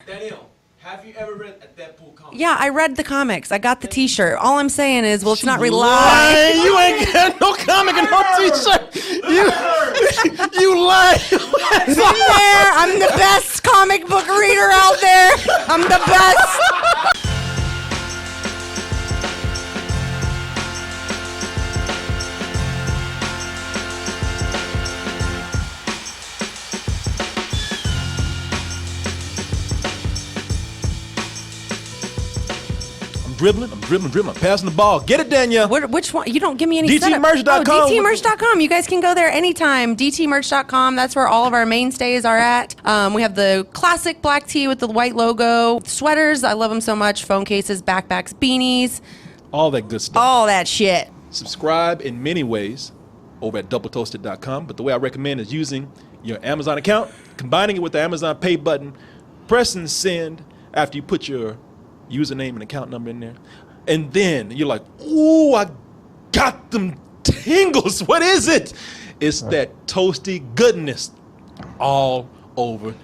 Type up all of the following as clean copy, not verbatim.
Danielle, have you ever read a Deadpool comic? Yeah, I read the comics. I got the T-shirt. All I'm saying is, well, it's not Lying. reliable. You ain't got no comic and no T-shirt. You lying. Been there. I'm the best comic book reader out there. I'm the best. I'm dribbling. I'm passing the ball. Get it, Danielle. Which one? You don't give me any setup. DTmerch.com. Oh, DTmerch.com. You guys can go there anytime. DTmerch.com. That's where all of our mainstays are at. We have the classic black tee with the white logo. Sweaters. I love them so much. Phone cases, backpacks, beanies. All that good stuff. All that shit. Subscribe in many ways over at doubletoasted.com. But the way I recommend is using your Amazon account, combining it with the Amazon Pay button, pressing send after you put your username and account number in there. And then you're like, ooh, I got them tingles. What is it? It's that toasty goodness all over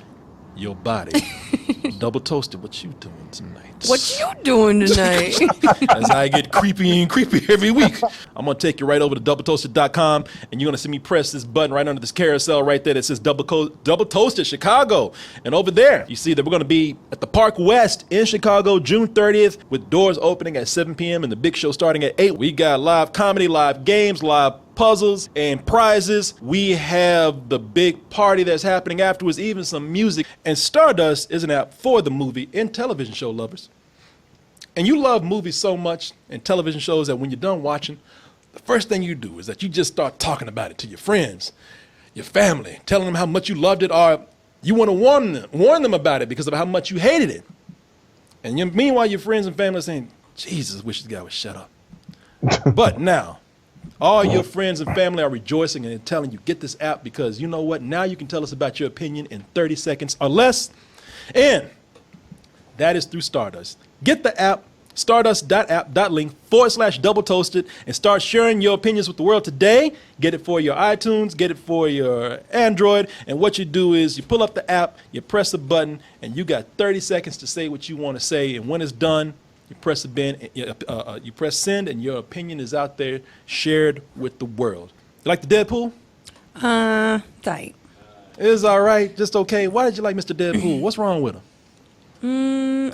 your body. Double toasted, what you doing tonight? What you doing tonight? As I get creepy and creepy every week. I'm going to take you right over to doubletoasted.com, and you're going to see me press this button right under this carousel right there that says Double Toasted Chicago. And over there, you see that we're going to be at the Park West in Chicago, June 30th, with doors opening at 7 p.m. and the big show starting at 8. We got live comedy, live games, live puzzles and prizes. We have the big party that's happening afterwards, even some music. And Stardust is an app for the movie and television show lovers. And you love movies so much and television shows that when you're done watching, the first thing you do is that you just start talking about it to your friends, your family, telling them how much you loved it, or you want to warn them about it because of how much you hated it. And meanwhile, your friends and family are saying, Jesus, wish this guy would shut up. But now, all your friends and family are rejoicing and telling you, get this app because you know what? Now you can tell us about your opinion in 30 seconds or less. And that is through Stardust. Get the app, stardust.app.link/doubletoasted, and start sharing your opinions with the world today. Get it for your iTunes, get it for your Android, and what you do is you pull up the app, you press a button, and you got 30 seconds to say what you want to say, and when it's done, you press you press send, and your opinion is out there shared with the world. You like the Deadpool? Tight. It was all right, just okay. Why did you like Mr. Deadpool? What's wrong with him?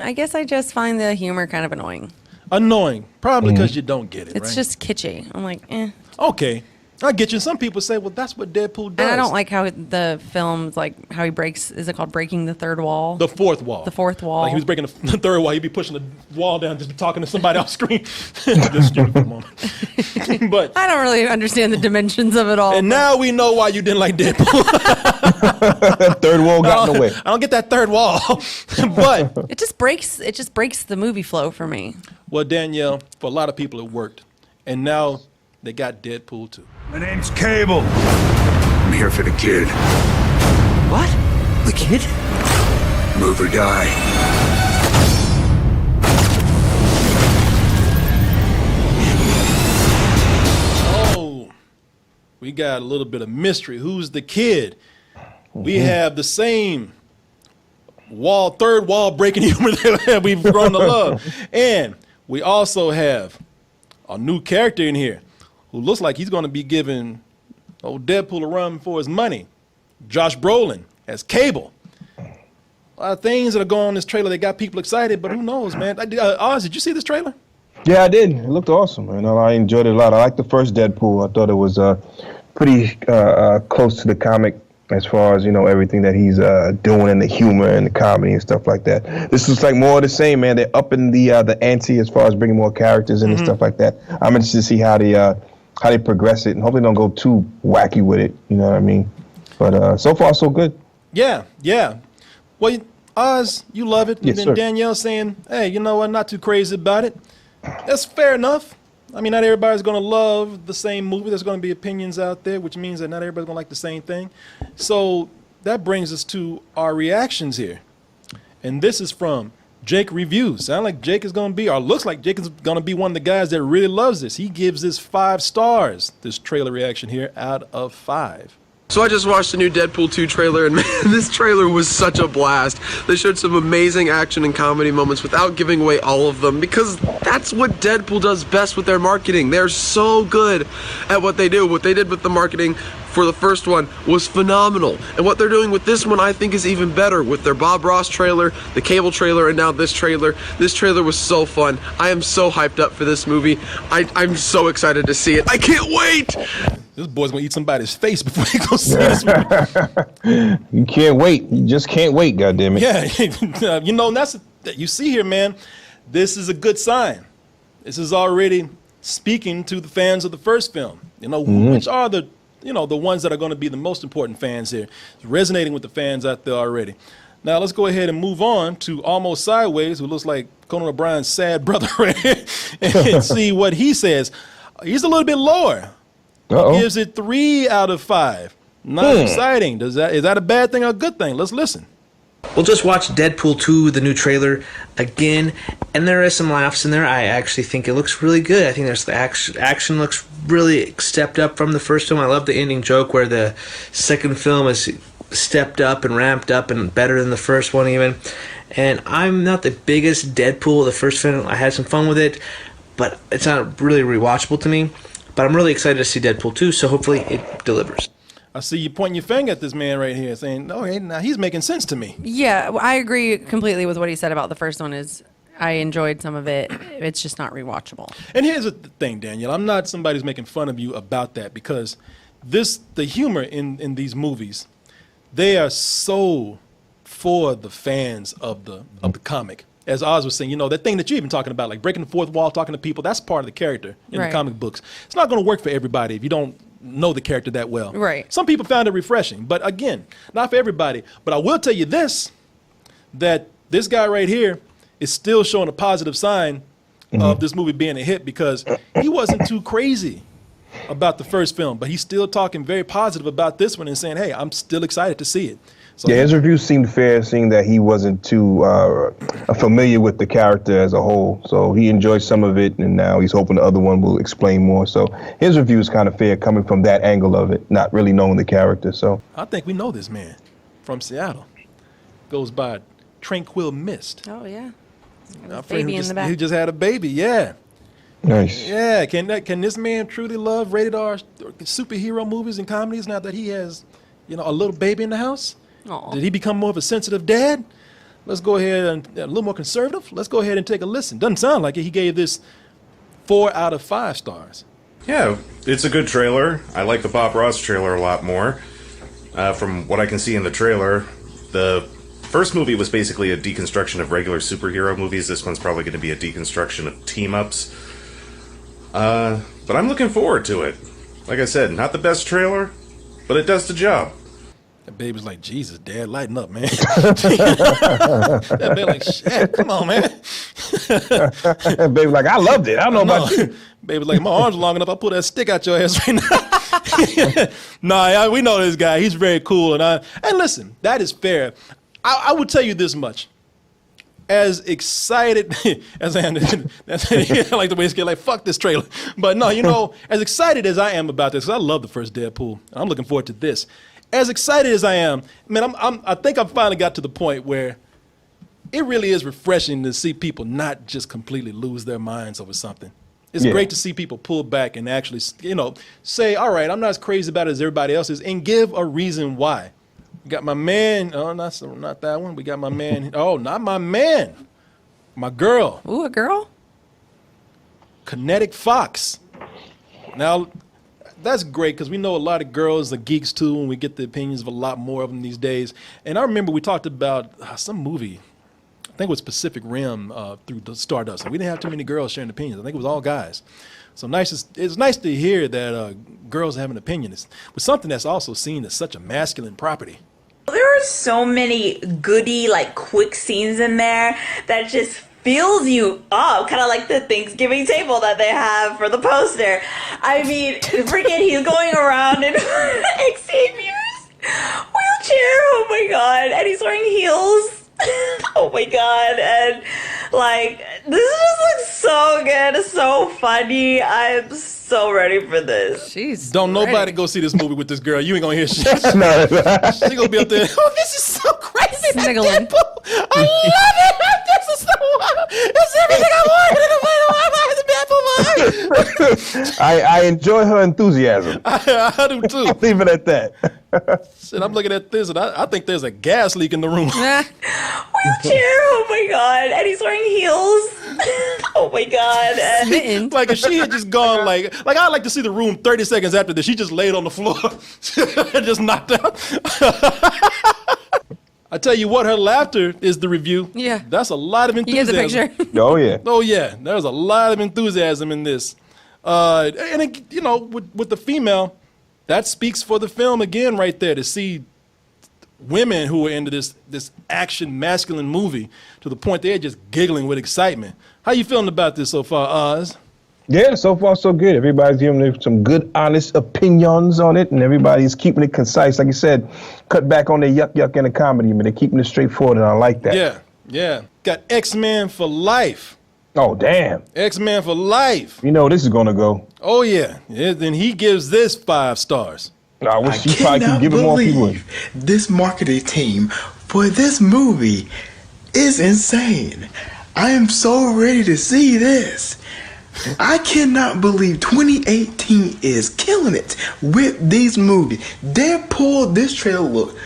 I guess I just find the humor kind of annoying. Annoying, probably because you don't get it, It's right? just kitschy. I'm like, eh. Okay, I get you. Some people say, well, that's what Deadpool does. And I don't like how the film's like how he breaks. Is it called breaking the third wall? The fourth wall. The fourth wall. Like he was breaking the third wall. He'd be pushing the wall down, just talking to somebody off screen. Just stupid for a moment. But I don't really understand the dimensions of it all. and now we know why you didn't like Deadpool. Third wall got in the way. I don't get that third wall. But it just breaks the movie flow for me. well, Danielle, for a lot of people it worked, and now they got Deadpool too. My name's Cable. I'm here for the kid. What? The kid? Move or die. Oh, we got a little bit of mystery. Who's the kid? We have the same third wall breaking humor that we've grown to love. And we also have a new character in here who looks like he's going to be giving old Deadpool a run for his money. Josh Brolin as Cable. A lot of things that are going on in this trailer that got people excited, but who knows, man? Oz, did you see this trailer? Yeah, I did. It looked awesome, man. I enjoyed it a lot. I liked the first Deadpool. I thought it was pretty close to the comic as far as, everything that he's doing and the humor and the comedy and stuff like that. This is like more of the same, man. They're upping the ante as far as bringing more characters in and stuff like that. I'm interested to see how they progress it, and hopefully don't go too wacky with it. You know what I mean? But so far, so good. Yeah. Well, Oz, you love it. Yes, Even sir. Danielle saying, hey, you know what, not too crazy about it. That's fair enough. I mean, not everybody's going to love the same movie. There's going to be opinions out there, which means that not everybody's going to like the same thing. So that brings us to our reactions here. And this is from Jake Reviews. Sound like Jake is going to be, or looks like Jake is going to be one of the guys that really loves this. He gives this 5 stars, this trailer reaction here, out of 5. So I just watched the new Deadpool 2 trailer, and man, this trailer was such a blast. They showed some amazing action and comedy moments without giving away all of them, because that's what Deadpool does best with their marketing. They're so good at what they do. What they did with the marketing for the first one was phenomenal. And what they're doing with this one, I think, is even better. With their Bob Ross trailer, the Cable trailer, and now this trailer. This trailer was so fun. I am so hyped up for this movie. I'm so excited to see it. I can't wait! This boy's gonna eat somebody's face before he goes see this movie. You can't wait. You just can't wait, goddammit. Yeah, you know, and that's you see here, man. This is a good sign. This is already speaking to the fans of the first film. You know, which are the the ones that are going to be the most important fans here. It's resonating with the fans out there already. Now let's go ahead and move on to Almost Sideways, who looks like Conan O'Brien's sad brother, right here, and see what he says. He's a little bit lower. Uh-oh. He gives it 3 out of 5. Not exciting. Is that a bad thing or a good thing? Let's listen. We'll just watch Deadpool 2, the new trailer, again, and there is some laughs in there. I actually think it looks really good. I think there's the action looks really stepped up from the first film. I love the ending joke where the second film is stepped up and ramped up and better than the first one even. And I'm not the biggest Deadpool of the first film. I had some fun with it, but it's not really rewatchable to me. But I'm really excited to see Deadpool 2, so hopefully it delivers. I see you pointing your finger at this man right here saying, oh, hey, now he's making sense to me. Yeah, I agree completely with what he said about the first one. I enjoyed some of it. It's just not rewatchable. And here's the thing, Daniel. I'm not somebody who's making fun of you about that, because the humor in these movies, they are so for the fans of the comic. As Oz was saying, that thing that you're even talking about, like breaking the fourth wall, talking to people, that's part of the character in the comic books. It's not going to work for everybody if you don't know the character that well. Right. Some people found it refreshing, but again, not for everybody. But I will tell you this, that this guy right here is still showing a positive sign of this movie being a hit, because he wasn't too crazy about the first film, but he's still talking very positive about this one and saying, hey, I'm still excited to see it. So, yeah, his reviews seemed fair, seeing that he wasn't too familiar with the character as a whole. So he enjoyed some of it, and now he's hoping the other one will explain more. So his review is kind of fair coming from that angle of it, not really knowing the character. So I think we know this man from Seattle. Goes by Tranquil Mist. Oh, yeah. Baby in the back. He just had a baby, yeah. Nice. Yeah, can this man truly love rated R superhero movies and comedies now that he has, a little baby in the house? Aww. Did he become more of a sensitive dad? Let's go ahead and a little more conservative. Let's go ahead and take a listen. Doesn't sound like it. He gave this 4 out of 5 stars. Yeah, it's a good trailer. I like the Bob Ross trailer a lot more. From what I can see in the trailer, the first movie was basically a deconstruction of regular superhero movies. This one's probably going to be a deconstruction of team-ups. But I'm looking forward to it. Like I said, not the best trailer, but it does the job. That baby's like, Jesus, Dad, lighten up, man. That baby like, shit, come on, man. That baby like, I loved it. I don't know about you. Baby's like, my arms are long enough, I'll pull that stick out your ass right now. We know this guy. He's very cool. And listen, that is fair. I would tell you this much. As excited as I am, I like the way it's like, fuck this trailer. But no, as excited as I am about this, 'cause I love the first Deadpool. I'm looking forward to this. As excited as I am, man, I think I've finally got to the point where it really is refreshing to see people not just completely lose their minds over something. It's great to see people pull back and actually, say, all right, I'm not as crazy about it as everybody else is, and give a reason why. We got my man, not that one. We got my man, not my man, my girl. Ooh, a girl? Kinetic Fox. Now, that's great, because we know a lot of girls are geeks too, and we get the opinions of a lot more of them these days. And I remember we talked about some movie, I think it was Pacific Rim through the Stardust. We didn't have too many girls sharing opinions. I think it was all guys. So it's nice to hear that girls have an opinion. It's something that's also seen as such a masculine property. There are so many goody, quick scenes in there that just fills you up, kind of like the Thanksgiving table that they have for the poster. I mean, freaking, he's going around in Xavier's wheelchair. Oh my god, and he's wearing heels. Oh my god, and this just looks so good, so funny. I'm so ready for this. She's Don't nobody ready. go see this movie with this girl. You ain't gonna hear shit. No, She gonna be up there. Oh, this is so crazy. That Sniggling. Deadpool. I love it. This is so wild. It's everything I wanted. I enjoy her enthusiasm. I do too. Leave it at that. Shit, I'm looking at this and I think there's a gas leak in the room. Ah, Wheelchair, oh my god. And he's wearing heels. Oh my god. And smitten. Like if she had just gone like I'd like to see the room 30 seconds after this. She just laid on the floor and just knocked out. I tell you what, her laughter is the review. Yeah. That's a lot of You get enthusiasm. the picture. Oh yeah. Oh yeah, there's a lot of enthusiasm in this, and it, you know, with the female, that speaks for the film again, right there. To see women who are into this action masculine movie to the point they're just giggling with excitement. How you feeling about this so far, Oz? Yeah, so far so good. Everybody's giving some good, honest opinions on it, and everybody's keeping it concise. Like you said, cut back on the yuck in the comedy, but they're keeping it straightforward, and I like that. Yeah. Got X-Men for life. Oh, damn. X-Men for life. You know this is going to go. Oh yeah. Then he gives this 5 stars. I wish you probably could give it more people. This marketing team for this movie is insane. I am so ready to see this. I cannot believe 2018 is killing it with these movies. Deadpool, this trailer looked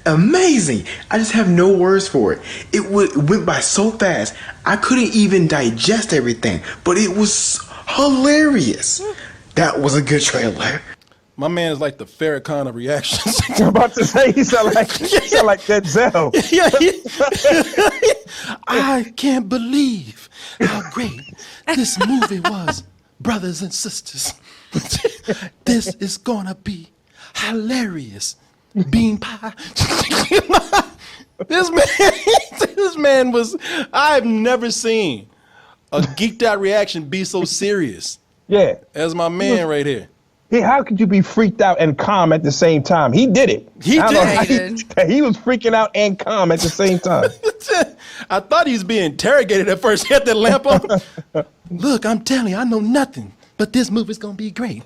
amazing. I just have no words for it. It went by so fast. I couldn't even digest everything, but it was hilarious. That was a good trailer. My man is like the Farrakhan of reactions. I'm about to say he sound like Denzel. Yeah, I can't believe how great this movie was, brothers and sisters. This is gonna be hilarious. Bean pie. This man was. I've never seen a geeked out reaction be so serious. Yeah. As my man right here. Hey, how could you be freaked out and calm at the same time? He did it. He I don't know did. how He did. He was freaking out and calm at the same time. I thought he was being interrogated at first. He had that lamp on. Look, I'm telling you, I know nothing, but this movie's gonna be great.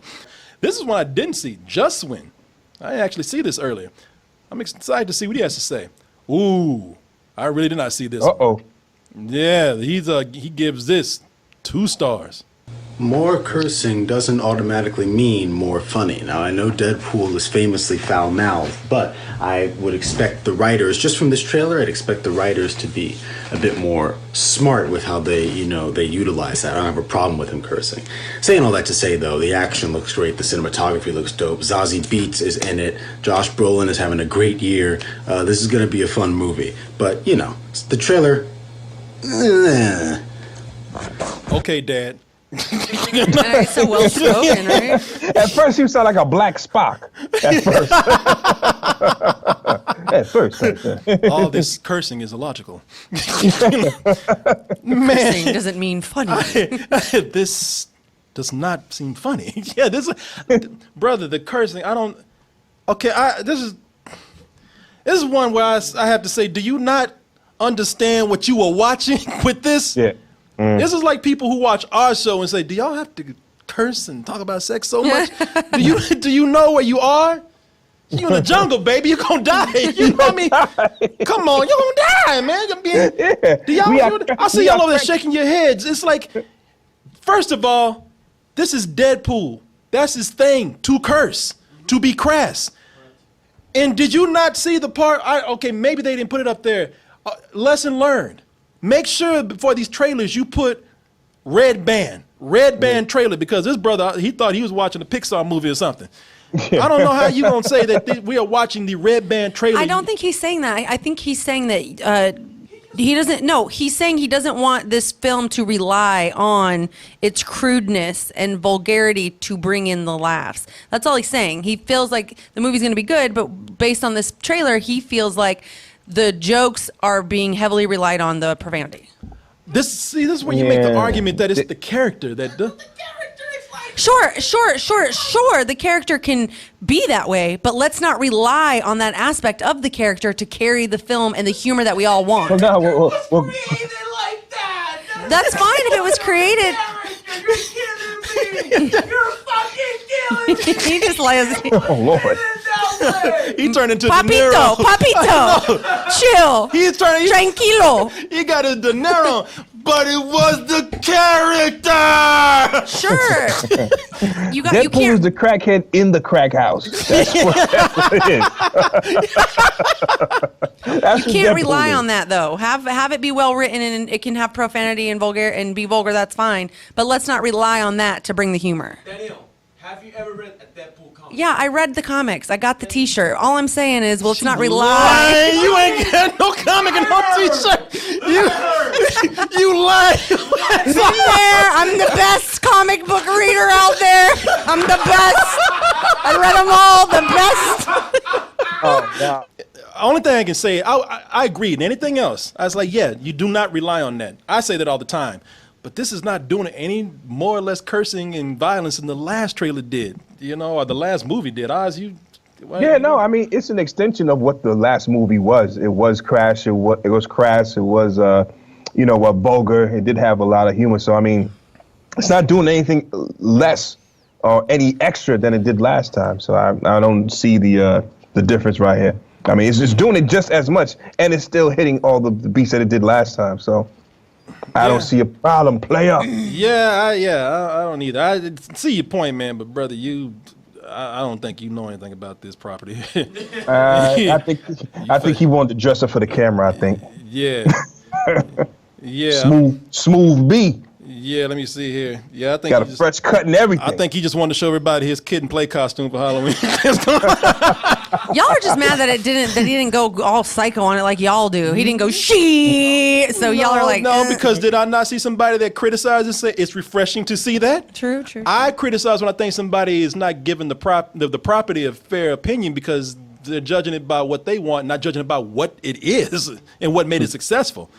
This is one I didn't see. Just Win. I didn't actually see this earlier. I'm excited to see what he has to say. Ooh, I really did not see this. Uh-oh. Yeah, he gives this 2 stars. More cursing doesn't automatically mean more funny. Now, I know Deadpool is famously foul-mouthed, but I would expect the writers, just from this trailer, I'd expect the writers to be a bit more smart with how they utilize that. I don't have a problem with him cursing. Saying all that to say, though, the action looks great, the cinematography looks dope, Zazie Beetz is in it, Josh Brolin is having a great year. This is going to be a fun movie. But, the trailer... Okay, Dad. Nice, so well spoken, right? At first, you sound like a black Spock. At first. All this cursing is illogical. Cursing doesn't mean funny. This does not seem funny. Yeah, brother, the cursing. I don't. Okay, this is one where I have to say, do you not understand what you are watching with this? Yeah. This is like people who watch our show and say, do y'all have to curse and talk about sex so much? do you know where you are? You in the jungle, baby. You're gonna die. You know what I mean? Come on, you're gonna die, man. Do y'all? I see y'all over there shaking your heads. It's like, first of all, this is Deadpool. That's his thing, to curse, to be crass. And did you not see the part? Okay, maybe they didn't put it up there. Lesson learned. Make sure before these trailers you put red band trailer, because this brother, he thought he was watching a Pixar movie or something. I don't know how you gonna say that we are watching the red band trailer. I don't think he's saying that. I think he's saying that he doesn't. No, he's saying he doesn't want this film to rely on its crudeness and vulgarity to bring in the laughs. That's all he's saying. He feels like the movie's going to be good, but based on this trailer, he feels like the jokes are being heavily relied on the profanity. This is where you make the argument that it's the character that. Sure. The character can be that way, but let's not rely on that aspect of the character to carry the film and the humor that we all want. Created like that. That's fine if it was created. You're fucking killing me. He just lays. Oh Lord. He turned into Papito, De Niro. papito, chill, He's turning. tranquilo. He got a De Niro, but it was the character. Sure. You Deadpool can't. is the crackhead in the crack house. That's what it is. That's You can't rely on that though. Have it be well written and it can have profanity and be vulgar. That's fine. But let's not rely on that to bring the humor. Daniel, have you ever read a Deadpool comic? Yeah, I read the comics. I got the T-shirt. All I'm saying is, let's not rely. Lying. You ain't got no comic and no T-shirt. You lying. I'm there. I'm the best comic book reader out there. I'm the best. I read them all. The best. Oh, no. Only thing I can say, I agree. And anything else, I was like, yeah, you do not rely on that. I say that all the time. But this is not doing any more or less cursing and violence than the last trailer did, or the last movie did. Oz, Yeah, no, I mean, it's an extension of what the last movie was. It was crass. It was crass. It was, vulgar. It did have a lot of humor. So, I mean, it's not doing anything less or any extra than it did last time. So I don't see the difference right here. I mean, it's just doing it just as much, and it's still hitting all the beats that it did last time. So I don't see a problem, player. Yeah, I don't either. I see your point, man, but brother, I don't think you know anything about this property. I think he wanted to dress up for the camera. I think. Yeah. Smooth B. Yeah, let me see here. Yeah, I think got a fresh cut and everything. I think he just wanted to show everybody his kid and play costume for Halloween. Y'all are just mad that he didn't go all psycho on it like y'all do. He didn't go she. So y'all are like, no, because did I not see somebody that criticized and say it's refreshing to see that? True. I criticize when I think somebody is not given the property of fair opinion because they're judging it by what they want, not judging it by what it is and what made it successful.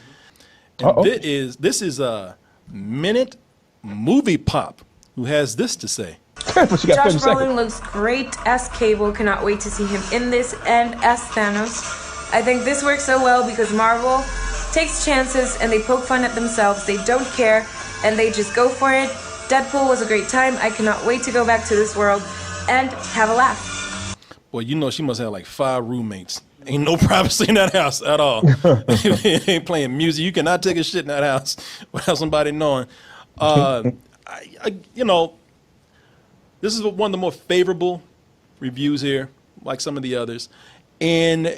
And this is a Minute Movie Pop who has this to say. Josh Brolin looks great as Cable. Cannot wait to see him in this and as Thanos. I think this works so well because Marvel takes chances and they poke fun at themselves. They don't care and they just go for it. Deadpool was a great time. I cannot wait to go back to this world and have a laugh. Well, she must have like 5 roommates. Ain't no privacy in that house at all. Ain't playing music. You cannot take a shit in that house without somebody knowing. This is one of the more favorable reviews here, like some of the others. And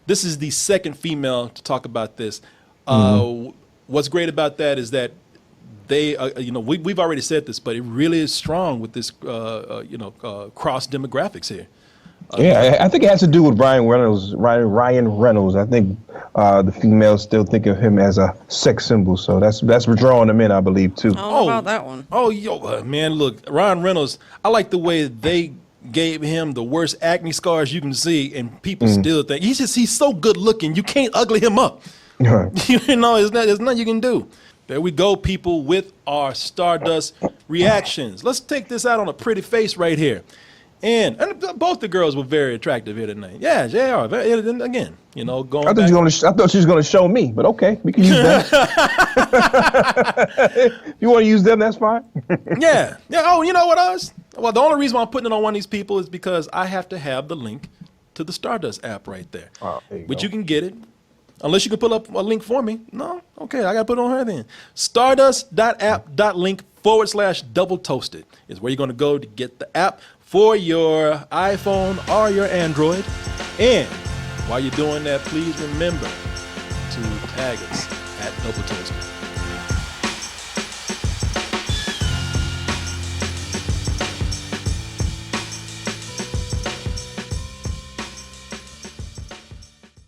this is the second female to talk about this. What's great about that is that they, we've already said this, but it really is strong with this, cross demographics here. I think it has to do with Ryan Reynolds. I think the females still think of him as a sex symbol, so that's drawing them in, I believe, too. I don't know about that one. Oh, man, look, Ryan Reynolds, I like the way they gave him the worst acne scars you can see, and people still think he's so good looking, you can't ugly him up. There's nothing you can do. There we go, people, with our Stardust reactions. Let's take this out on a pretty face right here. And both the girls were very attractive here tonight. Yeah, they are. Again, going. I thought she was going to show me, but okay, we can use that. If you want to use them, that's fine. Yeah. Oh, you know what, Oz? Well, the only reason why I'm putting it on one of these people is because I have to have the link to the Stardust app right there. You can get it. Unless you can pull up a link for me. No? Okay, I got to put it on her then. Stardust.app.link/Doubletoasted is where you're going to go to get the app for your iPhone or your Android. And while you're doing that, please remember to tag us at Doubletoasted.